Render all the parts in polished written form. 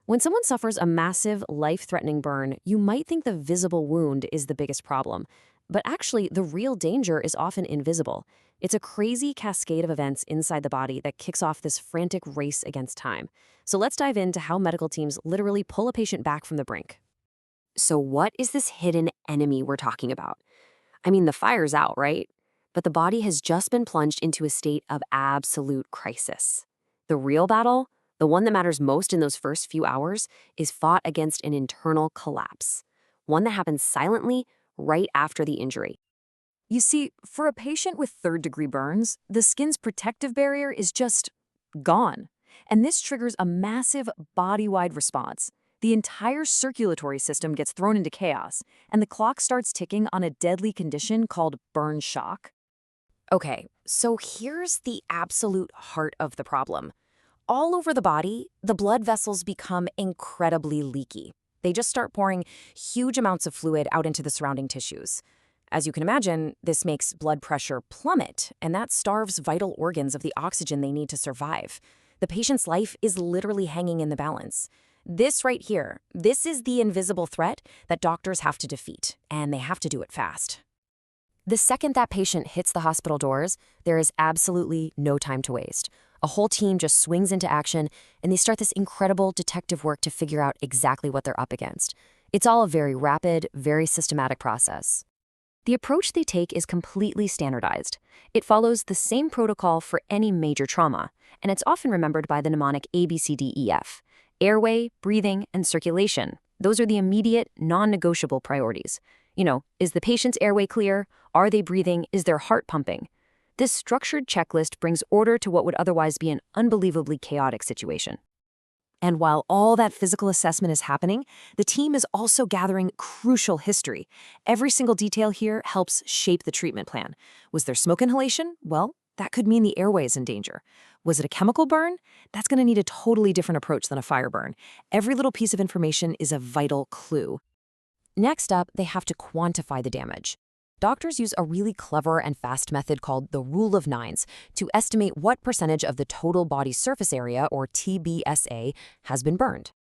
When someone suffers a massive, life-threatening burn, you might think the visible wound is the biggest problem. But actually, the real danger is often invisible. It's a crazy cascade of events inside the body that kicks off this frantic race against time. So let's dive into how medical teams literally pull a patient back from the brink. So what is this hidden enemy we're talking about? I mean, the fire's out, right? But the body has just been plunged into a state of absolute crisis. The real battle, the one that matters most in those first few hours, is fought against an internal collapse, one that happens silently right after the injury. You see, for a patient with third-degree burns, the skin's protective barrier is just gone. And this triggers a massive body-wide response. The entire circulatory system gets thrown into chaos, and the clock starts ticking on a deadly condition called burn shock. Okay, so here's the absolute heart of the problem. All over the body, the blood vessels become incredibly leaky. They just start pouring huge amounts of fluid out into the surrounding tissues. As you can imagine, this makes blood pressure plummet, and that starves vital organs of the oxygen they need to survive. The patient's life is literally hanging in the balance. This right here, this is the invisible threat that doctors have to defeat, and they have to do it fast. The second that patient hits the hospital doors, there is absolutely no time to waste. A whole team just swings into action, and they start this incredible detective work to figure out exactly what they're up against. It's all a very rapid, very systematic process. The approach they take is completely standardized. It follows the same protocol for any major trauma, and it's often remembered by the mnemonic ABCDEF: airway, breathing, and circulation. Those are the immediate, non-negotiable priorities. Is the patient's airway clear? Are they breathing? Is their heart pumping? This structured checklist brings order to what would otherwise be an unbelievably chaotic situation. And while all that physical assessment is happening, the team is also gathering crucial history. Every single detail here helps shape the treatment plan. Was there smoke inhalation? Well, that could mean the airway is in danger. Was it a chemical burn? That's going to need a totally different approach than a fire burn. Every little piece of information is a vital clue. Next up, they have to quantify the damage. Doctors use a really clever and fast method called the rule of nines to estimate what percentage of the total body surface area, or TBSA, has been burned.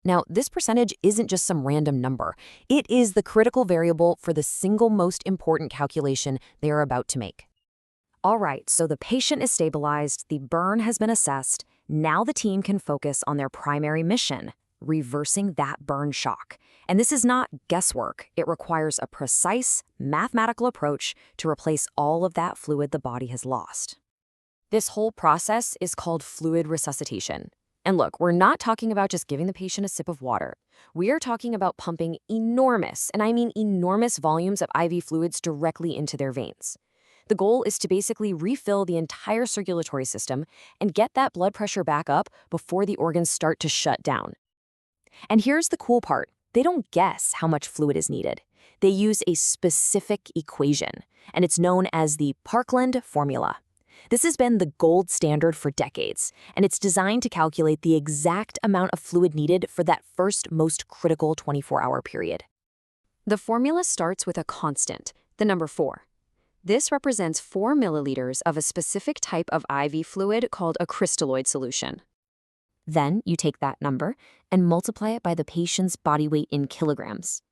Now, this percentage isn't just some random number. It is the critical variable for the single most important calculation they are about to make. All right, so the patient is stabilized, the burn has been assessed. Now the team can focus on their primary mission: reversing that burn shock. And this is not guesswork. It requires a precise, mathematical approach to replace all of that fluid the body has lost. This whole process is called fluid resuscitation. And look, we're not talking about just giving the patient a sip of water. We are talking about pumping enormous, and I mean enormous volumes of IV fluids directly into their veins. The goal is to basically refill the entire circulatory system and get that blood pressure back up before the organs start to shut down. And here's the cool part. They don't guess how much fluid is needed. They use a specific equation, and it's known as the Parkland formula. This has been the gold standard for decades, and it's designed to calculate the exact amount of fluid needed for that first most critical 24-hour period. The formula starts with a constant, the number 4. This represents 4 milliliters of a specific type of IV fluid called a crystalloid solution. Then you take that number and multiply it by the patient's body weight in kilograms.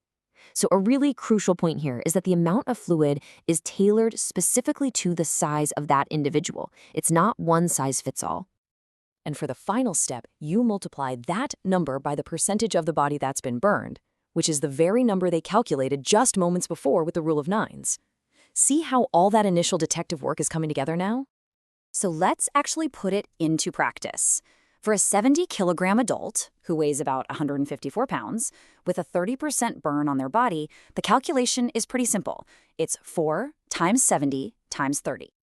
So a really crucial point here is that the amount of fluid is tailored specifically to the size of that individual. It's not one size fits all. And for the final step, you multiply that number by the percentage of the body that's been burned, which is the very number they calculated just moments before with the rule of nines. See how all that initial detective work is coming together now? So let's actually put it into practice. For a 70-kilogram adult, who weighs about 154 pounds, with a 30% burn on their body, the calculation is pretty simple. It's 4 times 70 times 30.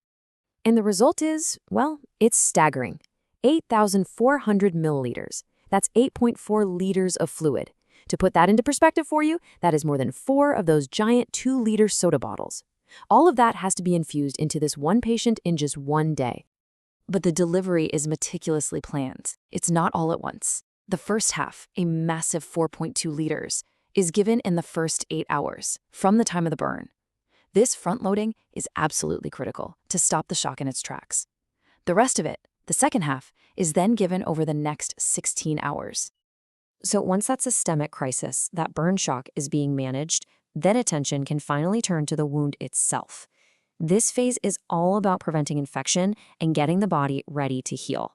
And the result is, well, it's staggering. 8,400 milliliters. That's 8.4 liters of fluid. To put that into perspective for you, that is more than 4 of those giant 2-liter soda bottles. All of that has to be infused into this one patient in just one day. But the delivery is meticulously planned. It's not all at once. The first half, a massive 4.2 liters, is given in the first 8 hours, from the time of the burn. This front-loading is absolutely critical to stop the shock in its tracks. The rest of it, the second half, is then given over the next 16 hours. So once that systemic crisis, that burn shock is being managed, then attention can finally turn to the wound itself. This phase is all about preventing infection and getting the body ready to heal.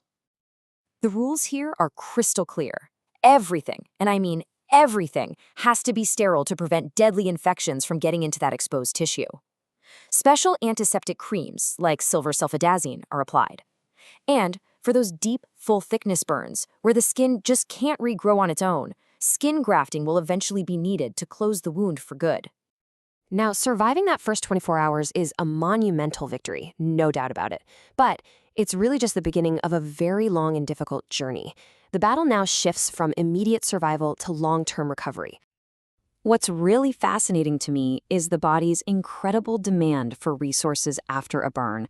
The rules here are crystal clear. Everything, and I mean everything, has to be sterile to prevent deadly infections from getting into that exposed tissue. Special antiseptic creams, like silver sulfadazine, are applied. And for those deep, full-thickness burns, where the skin just can't regrow on its own, skin grafting will eventually be needed to close the wound for good. Now, surviving that first 24 hours is a monumental victory, no doubt about it. But it's really just the beginning of a very long and difficult journey. The battle now shifts from immediate survival to long-term recovery. What's really fascinating to me is the body's incredible demand for resources after a burn.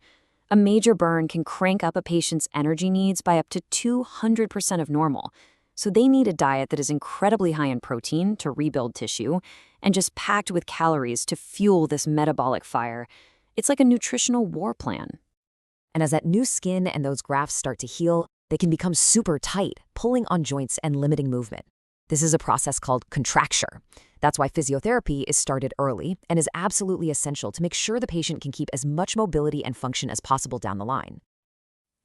A major burn can crank up a patient's energy needs by up to 200% of normal. So they need a diet that is incredibly high in protein to rebuild tissue and just packed with calories to fuel this metabolic fire. It's like a nutritional war plan. And as that new skin and those grafts start to heal, they can become super tight, pulling on joints and limiting movement. This is a process called contracture. That's why physiotherapy is started early and is absolutely essential to make sure the patient can keep as much mobility and function as possible down the line.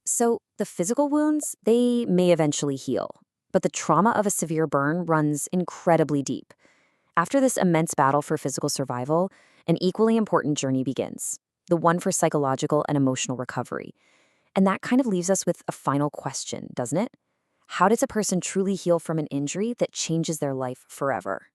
So the physical wounds, they may eventually heal, but the trauma of a severe burn runs incredibly deep. After this immense battle for physical survival, an equally important journey begins, the one for psychological and emotional recovery. And that kind of leaves us with a final question, doesn't it? How does a person truly heal from an injury that changes their life forever?